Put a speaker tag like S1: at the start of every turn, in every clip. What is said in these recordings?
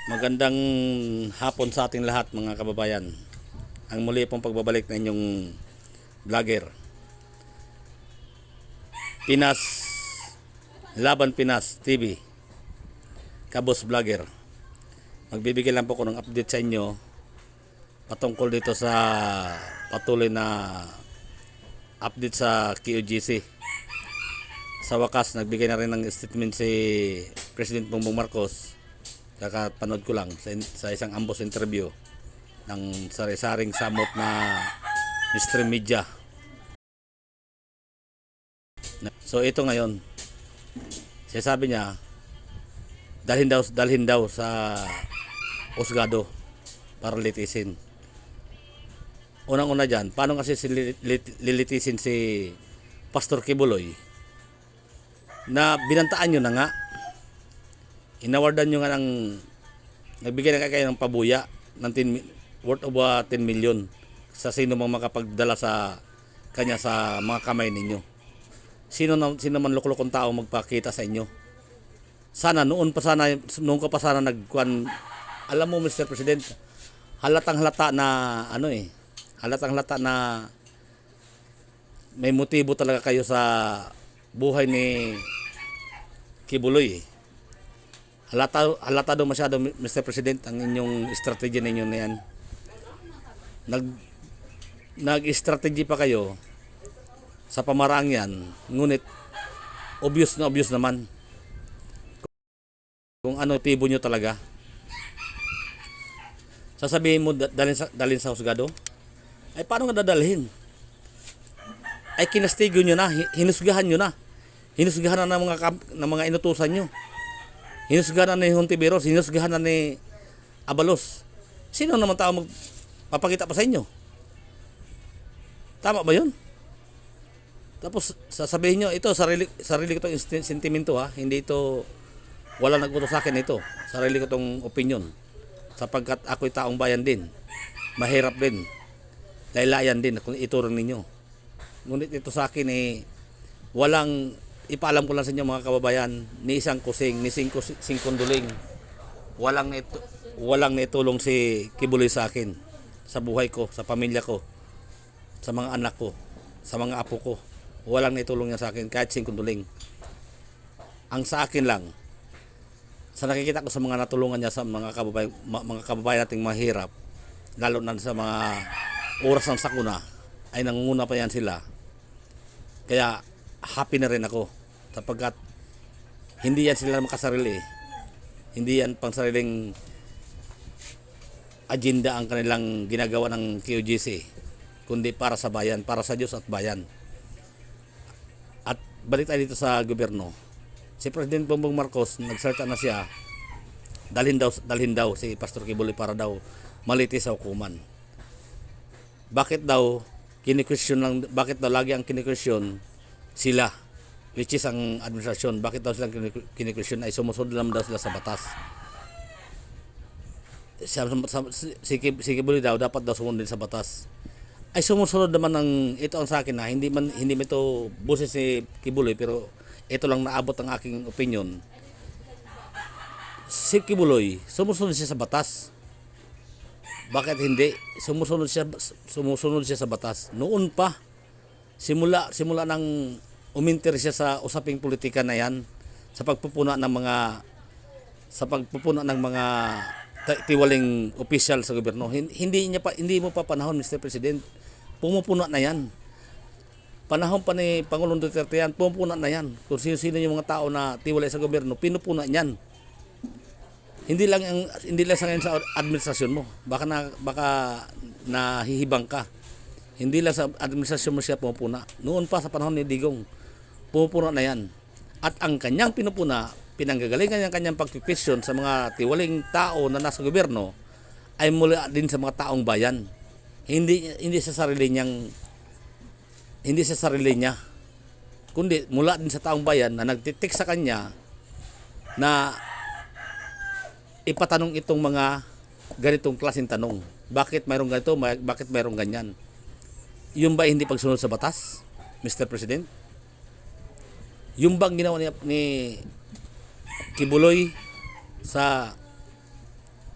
S1: Magandang hapon sa ating lahat mga kababayan. Ang muli pong pagbabalik ng inyong vlogger. Pinas, Laban Pinas TV. Kabos Vlogger. Magbibigay lang po ko ng update sa inyo patungkol dito sa patuloy na update sa QGC. Sa wakas, nagbigay na rin ng statement si President Bongbong Marcos. Kakapanood ko lang sa isang ambos interview ng sari-saring samot na mainstream media. So ito ngayon, sabi niya, dalhin daw sa husgado para litisin. Unang-una dyan, paano kasi lilitisin si Pastor Kibuloy na binantaan nyo na nga, inawardan nyo nga ng, nagbigay na kayo ng pabuya ng worth of 10 million sa sino mang makapagdala sa kanya sa mga kamay ninyo. Sino man lukulukong tao magpakita sa inyo. Sana noon ka pa sana nagkuan. Alam mo, Mr. President, halatang halata na halatang halata na may motibo talaga kayo sa buhay ni Kibuloy. Halata daw masyado, Mr. President, ang inyong strategy ninyo na yan. Nag-strategy pa kayo sa pamaraang yan, ngunit obvious naman kung ano tibo nyo talaga. Sasabihin mo dalhin sa husgado? Ay paano nga dadalhin? Ay kinastigo nyo na, hinusgahan nyo na. Hinusgahan na ng mga inutusan nyo. Hinusgahan na ni Hontiveros, hinusgahan na ni Abalos. Sino naman tao magpapakita pa sa inyo? Tama ba yun? Tapos sasabihin nyo, ito sarili ko itong sentimento ha. Hindi ito, wala nagputo sa akin ito. Sarili ko itong opinion. Sapagkat ako'y taong bayan din. Mahirap din. Laylayan din kung iturong ninyo. Ngunit ito sa akin walang, ipaalam ko lang sa inyo mga kababayan, ni isang kusing, ni singkunduling. Walang naitulong si Kibuloy sa akin. Sa buhay ko, sa pamilya ko, sa mga anak ko, sa mga apo ko. Walang naitulong niya sa akin kahit singkunduling. Ang sa akin lang, sa nakikita ko sa mga natulungan niya sa mga kababayan nating mahirap, lalo na sa mga oras ng sakuna, ay nangunguna pa yan sila. Kaya happy na rin ako sapagkat hindi yan sila makasarili. Hindi yan pang sariling agenda ang kanilang ginagawa ng QGC, kundi para sa bayan, para sa Diyos at bayan. At balik tayo dito sa gobyerno. Si President Bongbong Marcos, nagsalita na siya, dalhin daw si Pastor Kibuloy para daw malitis sa hukuman. Bakit daw bakit daw lagi ang kini-question sila, which is ang administrasyon? Bakit daw silang kini-question ay sumusunod naman daw sila sa batas? Si Kibuloy daw dapat daw sumunod din sa batas. Ay sumusunod naman ng, ito ang sa akin na hindi man ito boses si Kibuloy, pero ito lang naabot ang aking opinion. Si Kibuloy sumusunod siya sa batas. Bakit hindi? Sumusunod siya sa batas. Noon pa, simula nang uminter siya sa usaping politika na yan, sa pagpupuna ng mga tiwaling opisyal sa gobyerno. Hindi mo pa panahon, Mr. President. Pumupuna na yan. Panahon pa ni Pangulong Duterte yan, pumupuna na yan. Kung sino-sino yung mga tao na tiwalay sa gobyerno, pinupuna niyan. Hindi lang sa ngayon sa administrasyon mo. Baka nahihibang ka. Hindi lang sa administrasyon mo siya pumupuna. Noon pa sa panahon ni Digong, pumupuna na yan. At ang kanyang pinupuna, pinanggagalingan niya kanyang pagpipisyon sa mga tiwaling tao na nasa gobyerno ay mula din sa mga taong bayan. Hindi sa sarili niya, kundi mula din sa taong bayan na nagtitik sa kanya na ipatanong itong mga ganitong klaseng tanong. Bakit mayroong ganito? Bakit mayroong ganyan? Yung ba hindi pagsunod sa batas, Mr. President? Yung bang ginawa ni Kibuloy sa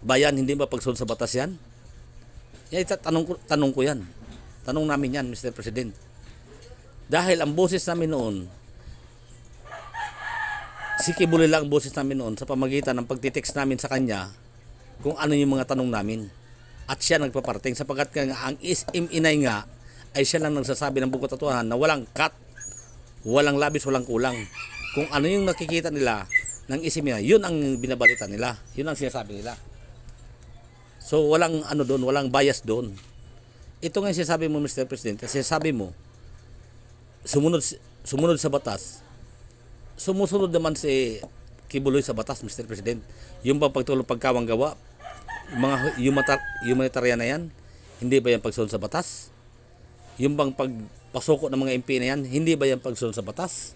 S1: bayan, hindi ba pagsunod sa batas yan? Yan, tanong ko yan. Tanong namin yan, Mr. President. Dahil ang boses namin noon, si Kibuloy lang ang boses namin noon sa pamagitan ng pagtitext namin sa kanya kung ano yung mga tanong namin. At siya nagpaparting sapagkat ang inay nga ay siya lang nagsasabi ng buong katotohanan na walang cut, walang labis, walang kulang. Kung ano yung nakikita nila ng isim niya, yun ang binabalita nila. Yun ang sinasabi nila. So walang ano doon, walang bias doon. Ito nga yung sinasabi mo, Mr. President, sinasabi mo, sumunod sa batas. Sumusunod naman si Kibuloy sa batas, Mr. President. Yung bang pagtulong pagkawang gawa, mga humanitarian na yan, hindi ba yan pagsunod sa batas? Yung bang pagpasuko ng mga MP na yan, hindi ba yan pagsunod sa batas?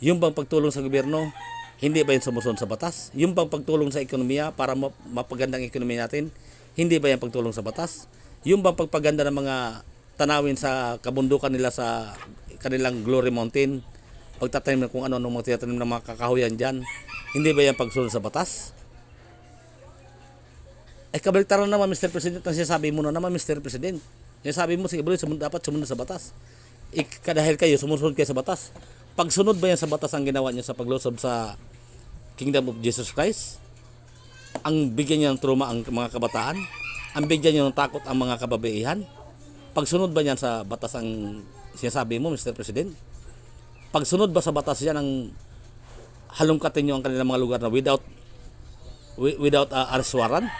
S1: Yung bang pagtulong sa gobyerno, hindi ba yan sumusunod sa batas? Yung bang pagtulong sa ekonomiya para mapagandang ekonomiya natin, hindi ba yan pagtulong sa batas? Yung bang pagpaganda ng mga tanawin sa kabundukan nila sa kanilang Glory Mountain, pagtatanim ng kung ano mga tiyatanim ng mga kakahuyan dyan, hindi ba yan pagsunod sa batas? Ay kabaliktaran naman, Mr. President, ang sinasabi mo na naman, Mr. President. Sinasabi mo, sige, dapat sumunod sa batas. Dahil kayo, sumusunod kayo sa batas. Pagsunod ba yan sa batas ang ginawa niyo sa paglusob sa Kingdom of Jesus Christ? Ang bigyan niyo ng trauma ang mga kabataan? Ang bigyan niyo ng takot ang mga kababaihan? Pagsunod ba yan sa batas ang sinasabi mo, Mr. President? Pagsunod ba sa batas yan ang halongkatin nyo ang kanilang mga lugar na without arrest warrant?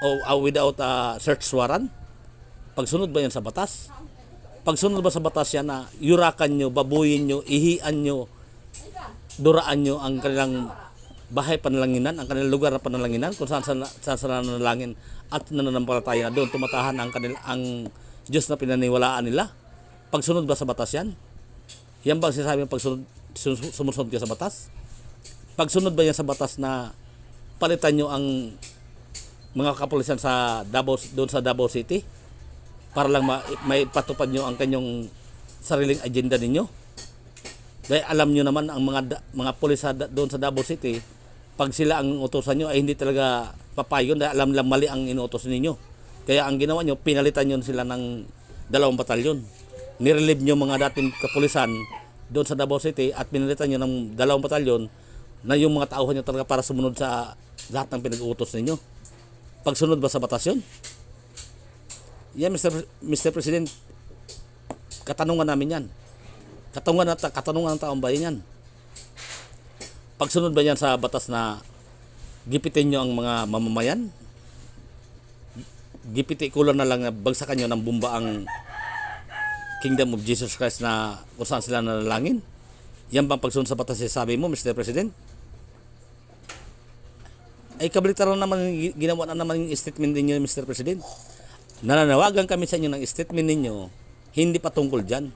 S1: O without search warrant? Pagsunod ba yan sa batas? Pagsunod ba sa batas yan na yurakan nyo, babuyin nyo, ihian nyo, duraan nyo ang kanilang bahay panalanginan, ang kanilang lugar na panalanginan, kung saan nanalangin at nananampalataya na doon tumatahan ang Diyos na pinaniwalaan nila? Pagsunod ba sa batas yan? Yan ba ang sinasabi ng sumusunod kayo sa batas? Pagsunod ba yan sa batas na palitan nyo ang mga kapulisan sa doon sa Davao City para lang may patupad nyo ang kanyang sariling agenda ninyo? Dahil alam nyo naman ang mga pulis doon sa Davao City, pag sila ang utosan nyo ay hindi talaga papayon dahil alam lang mali ang inuutos ninyo. Kaya ang ginawa nyo, pinalitan nyo sila ng 2 batalyon. Nirelieve nyo mga dating kapulisan doon sa Davao City at pinalitan nyo ng 2 batalyon na yung mga tauhan nyo talaga para sumunod sa lahat ng pinag-uutos ninyo. Pagsunod ba sa batas yun? Yan, Mr. President, katanungan namin yan. Katanungan ng taong bayan yan. Pagsunod ba yan sa batas na gipitin nyo ang mga mamamayan? Gipiti kulang na lang na bagsakan nyo ng bumba ang Kingdom of Jesus Christ na kung saan sila nanalangin? Yan bang pagsunod sa batas sabi mo, Mr. President? Ay kabaliktaran naman, ginawa na naman yung statement ninyo, Mr. President. Nananawagan kami sa inyo ng statement ninyo, hindi patungkol dyan.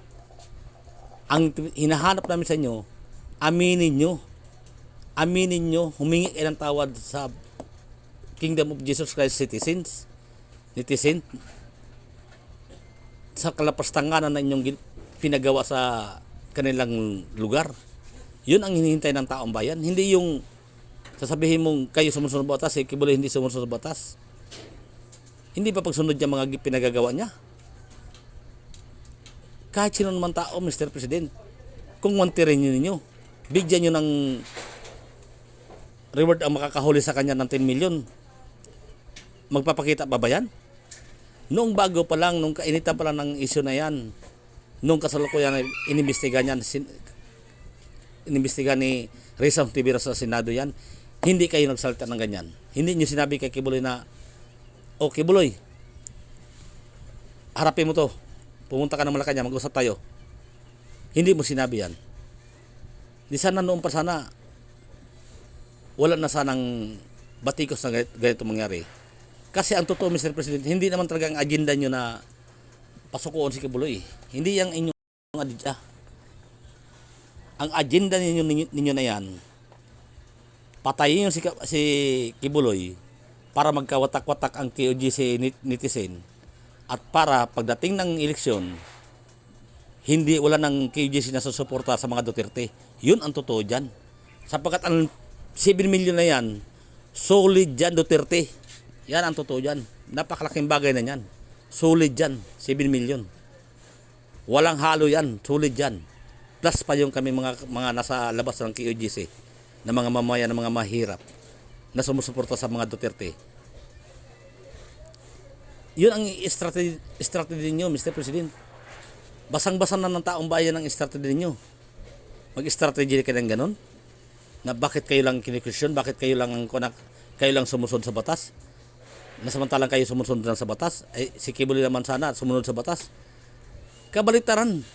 S1: Ang hinahanap namin sa inyo, aminin nyo, humingi kayo ng tawad sa Kingdom of Jesus Christ netizen, sa kalapastanganan na inyong pinagawa sa kanilang lugar. Yun ang hinihintay ng taong bayan. Hindi yung sasabihin mong kayo sumusunod sa batas, Kibuloy hindi sumusunod sa batas. Hindi ba pagsunod niya mga pinagagawa niya? Kahit sino naman tao, Mr. President, kung wantirin ninyo, bigyan nyo ng reward ang makakahuli sa kanya ng 10 million, magpapakita ba ba yan? Noong bago pa lang, nung kainitan pa lang ng issue na yan, nung kasalukuyan inimbestiga ni Rizal Tibira sa Senado yan, hindi kayo nagsalita ng ganyan. Hindi nyo sinabi kay Kibuloy na, o Kibuloy, harapin mo to, pumunta ka ng Malacanang, mag-usap tayo. Hindi mo sinabi yan. Di sana noon pa sana, wala na sanang batikos na ganito mangyari. Kasi ang totoo, Mr. President, hindi naman talaga ang agenda nyo na pasukuon si Kibuloy. Hindi yung inyong agenda. Ang agenda ninyo na yan, patayin yung si Kibuloy para magkawatak-watak ang KOJC netizen at para pagdating ng eleksyon, wala ng KOJC na susuporta sa mga Duterte. Yun ang totoo dyan. Sapagkat ang 7 million na yan, Solid yan, Duterte. Yan ang totoo yan. Napakalaking bagay na yan. Solid yan, 7 million. Walang halo yan, solid yan. Plus pa yung kami mga nasa labas ng KOGC na mga mamayan, na mga mahirap na sumusuporta sa mga Duterte. Yun ang strategy niyo, Mr. President. Basang-basang na ng taong bayan ang strategy niyo. Mag-strategy kayo ng ganun? Na bakit kayo lang kinikwestiyon, bakit kayo lang sumusunod sa batas? Na samantalang kayo sumusunod lang sa batas, ay si Kibuloy naman sana sumunod sa batas. Kabaliktaran.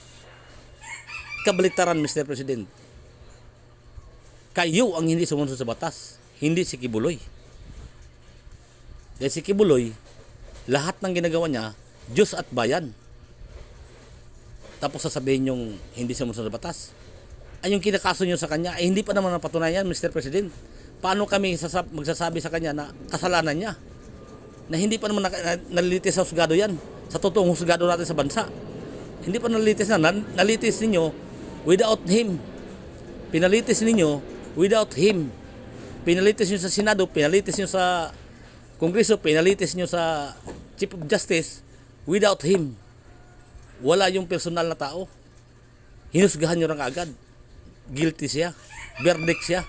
S1: Kabaliktaran, Mr. President. Kayo ang hindi sumunod sa batas, hindi si Kibuloy. Dahil si Kibuloy, lahat ng ginagawa niya, Diyos at bayan. Tapos sasabihin yung hindi sumunod sa batas. Ay yung kinakaso nyo sa kanya, ay hindi pa naman napatunayan, Mr. President. Paano kami magsasabi sa kanya na kasalanan niya? Na hindi pa naman nalilitis sa husgado yan. Sa totoong husgado natin sa bansa. Hindi pa nalilitis na. Nalitis ninyo without him. Pinalitis ninyo without him. Pinalitis nyo sa Senado, pinalitis nyo sa Kongreso, pinalitis nyo sa Chief of Justice without him. Wala yung personal na tao. Hinusgahan nyo lang agad. Guilty siya. Verdict siya.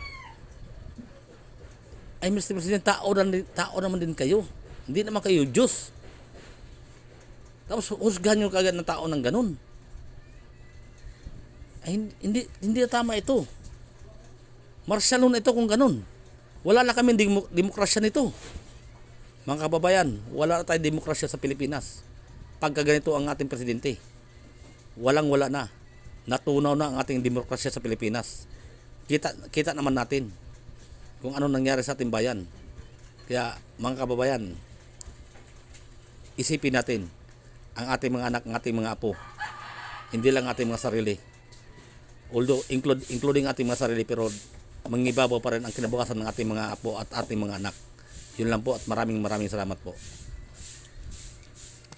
S1: Ay, Mr. President, tao naman din kayo. Hindi naman kayo Diyos. Tapos husgahan nyo kagad ng tao ng ganun. Ay, hindi tama ito. Martial law na ito kung ganun. Wala na kami demokrasya nito. Mga kababayan, wala na tayong demokrasya sa Pilipinas. Pagka ganito ang ating presidente. Walang-wala na. Natunaw na ang ating demokrasya sa Pilipinas. Kita naman natin kung ano nangyari sa ating bayan. Kaya mga kababayan, isipin natin ang ating mga anak, ang ating mga apo. Hindi lang ating mga sarili. Although including ating mga sarili, pero mangibabaw pa rin ang kinabukasan ng ating mga apo at ating mga anak. Yun lang po at maraming salamat po.